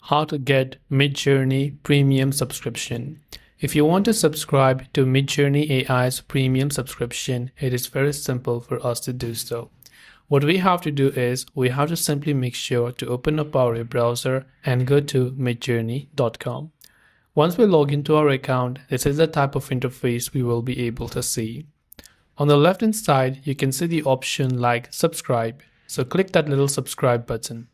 how to get MidJourney premium subscription. If you want to subscribe to MidJourney AI's premium subscription, it is very simple for us to do so. What we have to do is we have to simply make sure to open up our web browser and go to midjourney.com. Once we log into our account, this is the type of interface we will be able to see. On the left hand side, you can see the option like subscribe. So click that little subscribe button.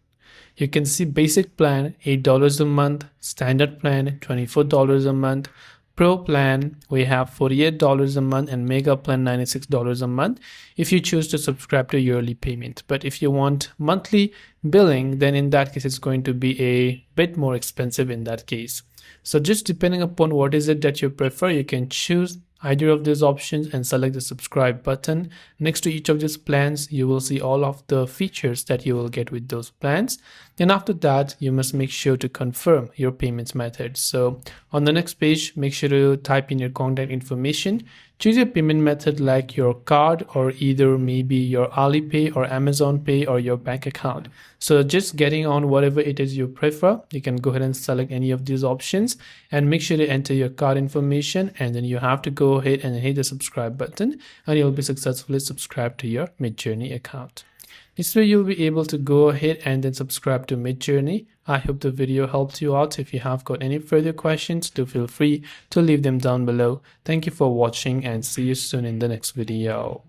You can see basic plan $8 a month, standard plan $24 a month, pro plan we have $48 a month, and mega plan $96 a month if you choose to subscribe to yearly payment. But if you want monthly billing, then in that case it's going to be a bit more expensive in that case. So just depending upon what is it that you prefer, you can choose either of these options and select the subscribe button. Next to each of these plans, you will see all of the features that you will get with those plans. Then after that, you must make sure to confirm your payments method. So on the next page, make sure to type in your contact information. Choose your payment method like your card or either maybe your Alipay or Amazon Pay or your bank account. So just getting on whatever it is you prefer, you can go ahead and select any of these options and make sure to enter your card information, and then you have to go ahead and hit the subscribe button and you'll be successfully subscribed to your MidJourney account. This way you'll be able to go ahead and then subscribe to MidJourney. I hope the video helped you out. If you have got any further questions, do feel free to leave them down below. Thank you for watching and see you soon in the next video.